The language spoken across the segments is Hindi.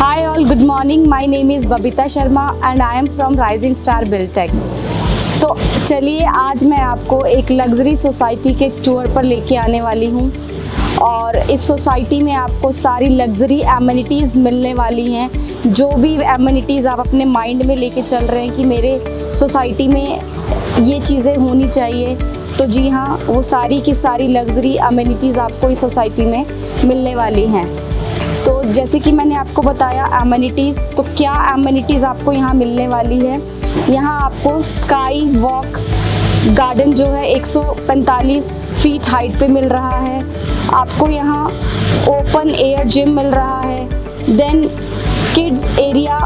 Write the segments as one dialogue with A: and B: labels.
A: Hi all, good morning. My name is Babita Sharma and I am from Rising Star Buildtech. तो चलिए आज मैं आपको एक लग्जरी सोसाइटी के टूर पर लेके आने वाली हूँ और इस सोसाइटी में आपको सारी लग्जरी एमिनिटीज़ मिलने वाली हैं। जो भी एमिनिटीज़ आप अपने माइंड में लेके चल रहे हैं कि मेरे सोसाइटी में ये चीज़ें होनी चाहिए, तो जी हाँ, वो सारी की सारी लग्जरी एमिनिटीज़ आपको इस सोसाइटी में मिलने वाली हैं। तो जैसे कि मैंने आपको बताया एमिनिटीज़, तो क्या एमिनिटीज़ आपको यहाँ मिलने वाली है। यहाँ आपको स्काई वॉक गार्डन जो है 145 फीट हाइट पे मिल रहा है। आपको यहाँ ओपन एयर जिम मिल रहा है। देन किड्स एरिया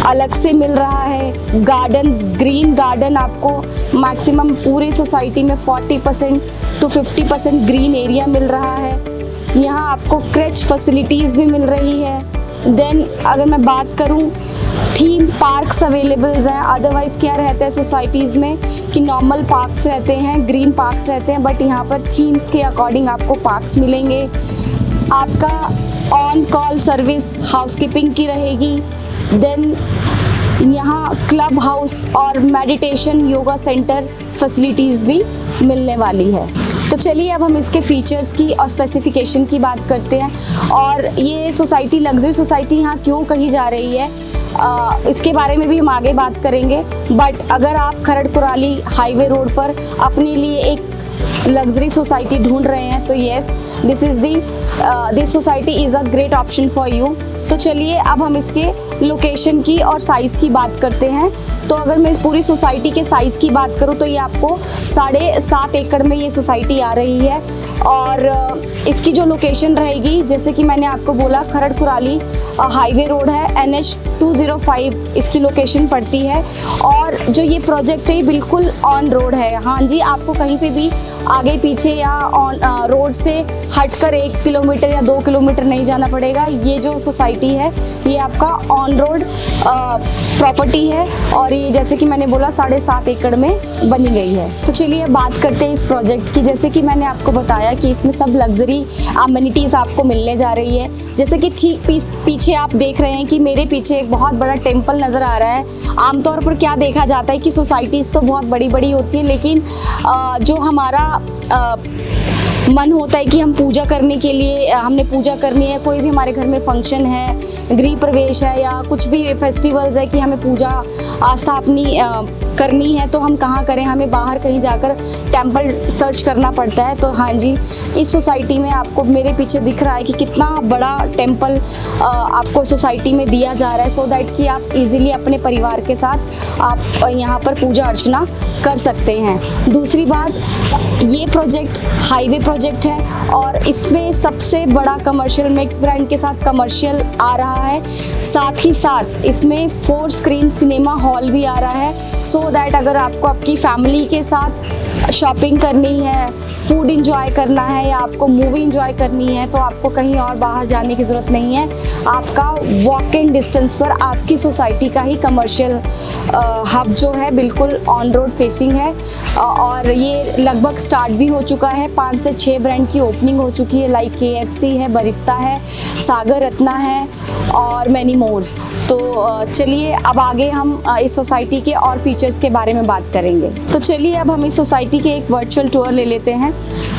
A: अलग से मिल रहा है। गार्डन्स, ग्रीन गार्डन आपको मैक्सिमम पूरी सोसाइटी में 40% to 50% ग्रीन एरिया मिल रहा है। यहाँ आपको क्रेच फैसिलिटीज़ भी मिल रही है। देन अगर मैं बात करूँ, थीम पार्क्स अवेलेबल्स हैं। अदरवाइज़ क्या रहता है सोसाइटीज़ में कि नॉर्मल पार्क्स रहते हैं, ग्रीन पार्क्स रहते हैं, बट यहाँ पर थीम्स के अकॉर्डिंग आपको पार्क्स मिलेंगे। आपका ऑन कॉल सर्विस हाउसकीपिंग की रहेगी। देन यहाँ क्लब हाउस और मेडिटेशन योगा सेंटर फैसिलिटीज़ भी मिलने वाली है। तो चलिए अब हम इसके फीचर्स की और स्पेसिफिकेशन की बात करते हैं और ये सोसाइटी लग्जरी सोसाइटी यहाँ क्यों कही जा रही है, इसके बारे में भी हम आगे बात करेंगे। बट अगर आप खरड़ कुराली हाईवे रोड पर अपने लिए एक लग्जरी सोसाइटी ढूंढ रहे हैं तो yes, this society is a great option for you. तो चलिए अब हम इसके लोकेशन की और साइज़ की बात करते हैं। तो अगर मैं इस पूरी सोसाइटी के साइज़ की बात करूँ तो ये आपको 7.5 एकड़ में ये सोसाइटी आ रही है और इसकी जो लोकेशन रहेगी, जैसे कि मैंने आपको बोला, खरड़ कुराली हाईवे रोड है, NH 205 इसकी लोकेशन पड़ती है। और जो ये प्रोजेक्ट है ये बिल्कुल ऑन रोड है। हाँ जी, आपको कहीं पे भी आगे पीछे या ऑन रोड से हटकर 1 किलोमीटर या 2 किलोमीटर नहीं जाना पड़ेगा। ये जो सोसाइटी है ये आपका ऑन रोड प्रॉपर्टी है और ये जैसे कि मैंने बोला 7.5 एकड़ में बनी गई है। तो चलिए बात करते हैं इस प्रोजेक्ट की। जैसे कि मैंने आपको बताया कि इसमें सब लग्जरी एमिनिटीज़ आपको मिलने जा रही है। जैसे कि ठीक पीछे आप देख रहे हैं कि मेरे पीछे एक बहुत बड़ा टेम्पल नज़र आ रहा है। आमतौर पर क्या देखा जाता है कि सोसाइटीज़ तो बहुत बड़ी बड़ी होती है, लेकिन जो हमारा मन होता है कि हम पूजा करने के लिए, हमने पूजा करनी है, कोई भी हमारे घर में फंक्शन है, गृह प्रवेश है या कुछ भी फेस्टिवल्स है कि हमें पूजा आस्था अपनी करनी है, तो हम कहाँ करें, हमें बाहर कहीं जाकर टेंपल सर्च करना पड़ता है। तो हाँ जी, इस सोसाइटी में आपको मेरे पीछे दिख रहा है कि कितना बड़ा टेंपल आपको सोसाइटी में दिया जा रहा है, सो दैट कि आप इजीली अपने परिवार के साथ आप यहाँ पर पूजा अर्चना कर सकते हैं। दूसरी बात, ये प्रोजेक्ट हाईवे प्रोजेक्ट है और इसमें सबसे बड़ा कमर्शियल मिक्स ब्रांड के साथ कमर्शियल आ रहा है। साथ ही साथ इसमें 4 स्क्रीन सिनेमा हॉल भी आ रहा है, सो दैट अगर आपको आपकी फैमिली के साथ शॉपिंग करनी है, फूड इंजॉय करना है या आपको मूवी इंजॉय करनी है, तो आपको कहीं और बाहर जाने की ज़रूरत नहीं है। आपका वॉक इन डिस्टेंस पर आपकी सोसाइटी का ही कमर्शियल हब जो है बिल्कुल ऑन रोड फेसिंग है और ये लगभग स्टार्ट भी हो चुका है। 5 से 6 ब्रांड की ओपनिंग हो चुकी है, लाइक KFC है, बरिस्ता है, सागर रत्ना है और मैनी मोर्स। तो चलिए अब आगे हम इस सोसाइटी के और फीचर्स के बारे में बात करेंगे। तो चलिए अब हम इस सोसाइटी के एक वर्चुअल टूर ले लेते हैं।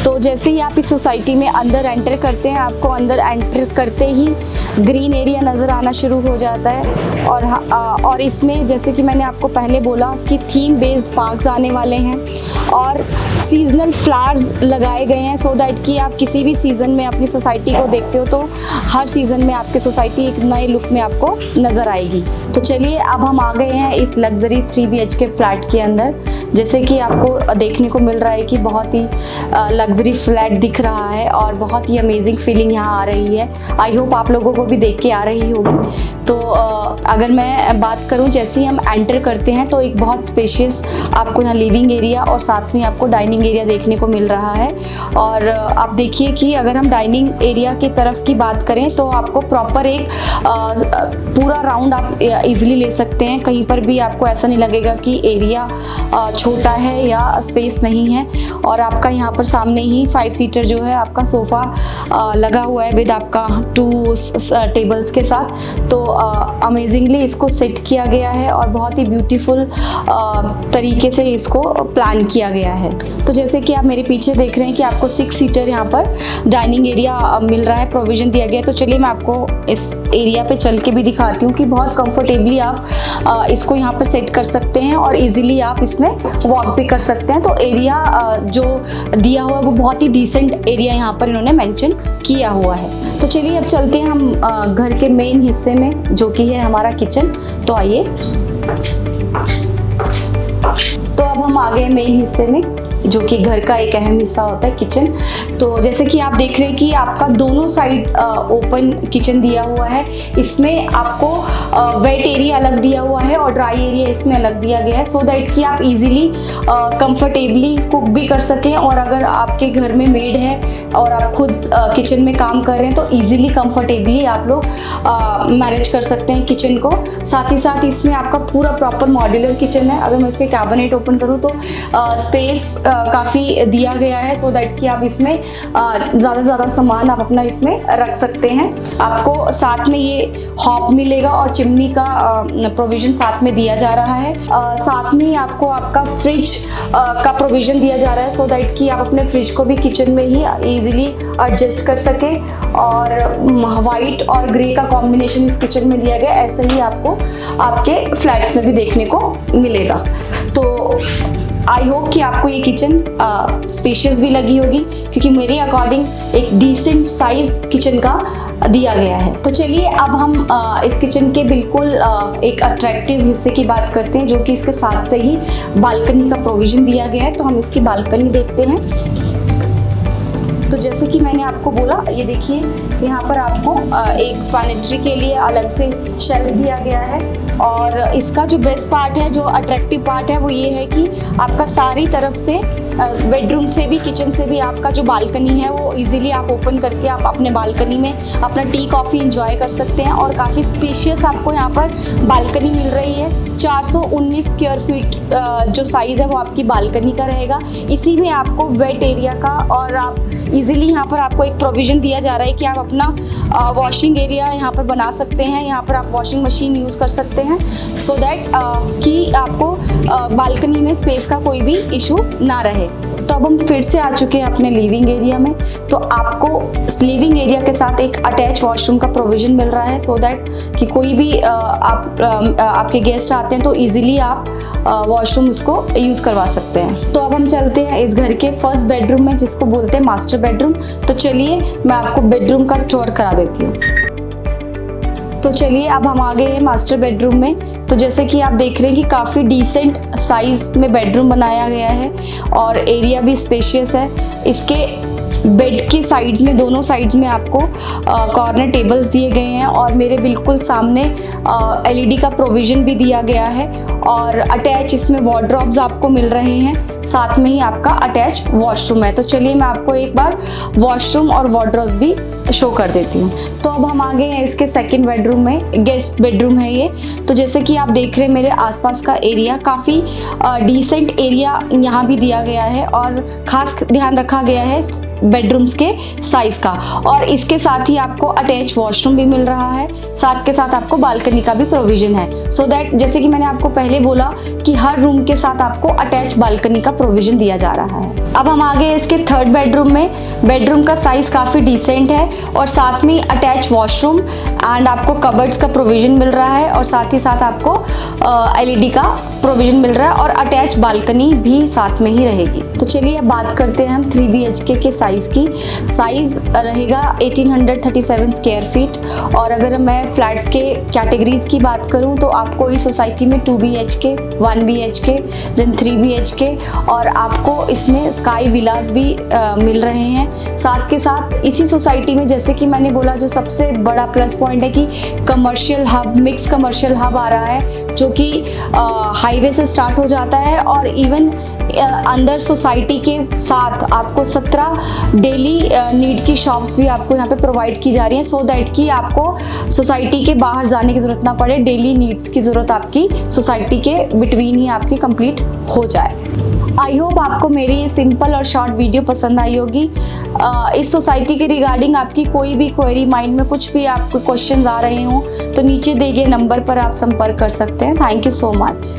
A: तो जैसे ही आप इस सोसाइटी में अंदर एंटर करते हैं, आपको अंदर एंटर करते ही ग्रीन एरिया नज़र आना शुरू हो जाता है और इसमें जैसे कि मैंने आपको पहले बोला कि थीम बेस्ड पार्क्स आने वाले हैं और सीजनल फ्लावर्स लगाए गए हैं, सो दैट कि आप किसी भी सीज़न में अपनी सोसाइटी को देखते हो तो हर सीज़न में आपकी सोसाइटी एक नए लुक में आपको नज़र आएगी। तो चलिए अब हम आ गए हैं इस लग्जरी 3 BHK फ्लैट के अंदर। जैसे कि आपको देखने को मिल रहा है कि बहुत ही लग्जरी फ्लैट दिख रहा है और बहुत ही अमेजिंग फीलिंग यहाँ आ रही है। आई होप आप लोगों को भी देख के आ रही होगी। तो अगर मैं बात करूँ, जैसे ही हम एंटर करते हैं तो एक बहुत स्पेशियस आपको यहाँ लिविंग एरिया और साथ में आपको डाइनिंग एरिया देखने को मिल रहा है और आप देखिए कि अगर हम डाइनिंग एरिया की तरफ की बात करें तो आपको प्रॉपर एक पूरा राउंड आप इजीली ले सकते हैं। कहीं पर भी आपको ऐसा नहीं लगेगा कि एरिया छोटा है या स्पेस नहीं है। और आपका यहाँ पर सामने ही 5 सीटर जो है आपका सोफ़ा लगा हुआ है विद आपका 2 टेबल्स के साथ। तो अमेजिंगली इसको सेट किया गया है और बहुत ही ब्यूटीफुल तरीके से इसको प्लान किया गया है। तो जैसे कि आप मेरे पीछे देख रहे हैं कि आपको 6 सीटर यहाँ पर डाइनिंग एरिया मिल रहा है, प्रोविज़न दिया गया है। तो चलिए मैं आपको इस एरिया पे चल के भी दिखाती हूँ कि बहुत कंफर्टेबली आप इसको यहाँ पर सेट कर सकते हैं और इजीली आप इसमें वॉक भी कर सकते हैं। तो एरिया जो दिया हुआ है वो बहुत ही डिसेंट एरिया यहाँ पर इन्होंने मेंशन किया हुआ है। तो चलिए अब चलते हैं हम घर के मेन हिस्से में, जो कि है हमारा किचन। तो आइए, तो अब हम आ गए मेन हिस्से में, जो कि घर का एक अहम हिस्सा होता है, किचन। तो जैसे कि आप देख रहे हैं कि आपका दोनों साइड ओपन किचन दिया हुआ है। इसमें आपको वेट एरिया अलग दिया हुआ है और ड्राई एरिया इसमें अलग दिया गया है, सो दैट कि आप इजीली कंफर्टेबली कुक भी कर सकें। और अगर आपके घर में मेड है और आप खुद किचन में काम कर रहे हैं तो इजीली कंफर्टेबली आप लोग मैनेज कर सकते हैं किचन को। साथ ही साथ इसमें आपका पूरा प्रॉपर मॉड्यूलर किचन है। अगर मैं इसके कैबिनेट ओपन करूँ तो स्पेस काफ़ी दिया गया है, सो दैट कि आप इसमें ज़्यादा से ज़्यादा सामान आप अपना इसमें रख सकते हैं। आपको साथ में ये हॉब मिलेगा और चिमनी का प्रोविज़न साथ में दिया जा रहा है। साथ में ही आपको आपका फ्रिज का प्रोविज़न दिया जा रहा है, सो दैट कि आप अपने फ्रिज को भी किचन में ही ईजिली एडजस्ट कर सकें। और वाइट और ग्रे का कॉम्बिनेशन इस किचन में दिया गया, ऐसे ही आपको आपके फ्लैट में भी देखने को मिलेगा। तो आई होप कि आपको ये किचन स्पेशियस भी लगी होगी, क्योंकि मेरे अकॉर्डिंग एक डिसेंट साइज किचन का दिया गया है। तो चलिए अब हम इस किचन के बिल्कुल एक अट्रैक्टिव हिस्से की बात करते हैं, जो कि इसके साथ से ही बालकनी का प्रोविज़न दिया गया है। तो हम इसकी बालकनी देखते हैं। तो जैसे कि मैंने आपको बोला, ये देखिए यहाँ पर आपको एक पैनिट्री के लिए अलग से शेल्फ दिया गया है। और इसका जो बेस्ट पार्ट है, जो अट्रैक्टिव पार्ट है, वो ये है कि आपका सारी तरफ से बेडरूम से भी किचन से भी आपका जो बालकनी है वो इजीली आप ओपन करके आप अपने बालकनी में अपना टी कॉफ़ी एंजॉय कर सकते हैं। और काफ़ी स्पेशियस आपको यहाँ पर बालकनी मिल रही है। 419 स्क्वायर फीट जो साइज़ है वो आपकी बालकनी का रहेगा। इसी में आपको वेट एरिया का और आप इजीली यहाँ पर आपको एक प्रोविज़न दिया जा रहा है कि आप अपना वॉशिंग एरिया यहाँ पर बना सकते हैं। यहाँ पर आप वॉशिंग मशीन यूज़ कर सकते हैं, सो दैट कि आपको बालकनी में स्पेस का कोई भी इशू ना रहे। तो अब हम फिर से आ चुके हैं अपने लिविंग एरिया में। तो आपको लिविंग एरिया के साथ एक अटैच वॉशरूम का प्रोविज़न मिल रहा है, सो दैट कि कोई भी आपके गेस्ट आते हैं तो इजीली आप वॉशरूम उसको यूज़ करवा सकते हैं। तो अब हम चलते हैं इस घर के फर्स्ट बेडरूम में, जिसको बोलते हैं मास्टर बेडरूम। तो चलिए मैं आपको बेडरूम का टूर करा देती हूँ। तो चलिए अब हम आ गए हैं मास्टर बेडरूम में। तो जैसे कि आप देख रहे हैं कि काफ़ी डिसेंट साइज़ में बेडरूम बनाया गया है और एरिया भी स्पेशियस है। इसके बेड की साइड्स में, दोनों साइड्स में आपको कॉर्नर टेबल्स दिए गए हैं और मेरे बिल्कुल सामने एलईडी का प्रोविज़न भी दिया गया है। और अटैच इसमें वार्डरोब्स आपको मिल रहे हैं, साथ में ही आपका अटैच वॉशरूम है। तो चलिए मैं आपको एक बार वॉशरूम और वार्डरोब्स भी शो कर देती हूँ। तो अब हम आ गए हैं इसके सेकंड बेडरूम में, गेस्ट बेडरूम है ये। तो जैसे कि आप देख रहे हैं मेरे आसपास का एरिया काफ़ी डिसेंट एरिया यहाँ भी दिया गया है और ख़ास ध्यान रखा गया है बेडरूम्स के साइज का। और इसके साथ ही आपको अटैच वॉशरूम भी मिल रहा है, साथ के साथ आपको बालकनी का भी प्रोविज़न है। सो दैट जैसे कि मैंने आपको पहले बोला कि हर रूम के साथ आपको अटैच बालकनी का प्रोविज़न दिया जा रहा है। अब हम आ गए इसके थर्ड बेडरूम में। बेडरूम का साइज़ काफ़ी डिसेंट है और साथ में अटैच वॉशरूम एंड आपको कबर्ड्स का प्रोविज़न मिल रहा है और साथ ही साथ आपको एलईडी का प्रोविज़न मिल रहा है और अटैच बालकनी भी साथ में ही रहेगी। तो चलिए अब बात करते हैं हम 3 BHK के साइज़ की। साइज़ रहेगा 1837 स्क्वायर फीट। और अगर मैं फ्लैट्स के कैटेगरीज की बात करूं तो आपको इस सोसाइटी में 2 BHK, 1 BHK, देन 3 BHK और आपको इसमें स्काई विलास भी मिल रहे हैं। साथ के साथ इसी सोसाइटी में, जैसे कि मैंने बोला, जो सबसे बड़ा प्लस पॉइंट है कि commercial hub, mix commercial hub आ रहा है, जो कि हाईवे से स्टार्ट हो जाता है और इवन अंदर सोसाइटी के साथ आपको 17 डेली नीड की शॉप्स भी आपको यहाँ पे प्रोवाइड की जा रही हैं, सो दैट कि आपको सोसाइटी के बाहर जाने की ज़रूरत ना पड़े, डेली नीड्स की ज़रूरत आपकी सोसाइटी के बिटवीन ही आपकी कंप्लीट हो जाए। आई होप आपको मेरी ये सिंपल और शॉर्ट वीडियो पसंद आई होगी। इस सोसाइटी के रिगार्डिंग आपकी कोई भी क्वेरी, माइंड में कुछ भी आपको क्वेश्चंस आ रहे हों तो नीचे दिए गए नंबर पर आप संपर्क कर सकते हैं। Thank you so much.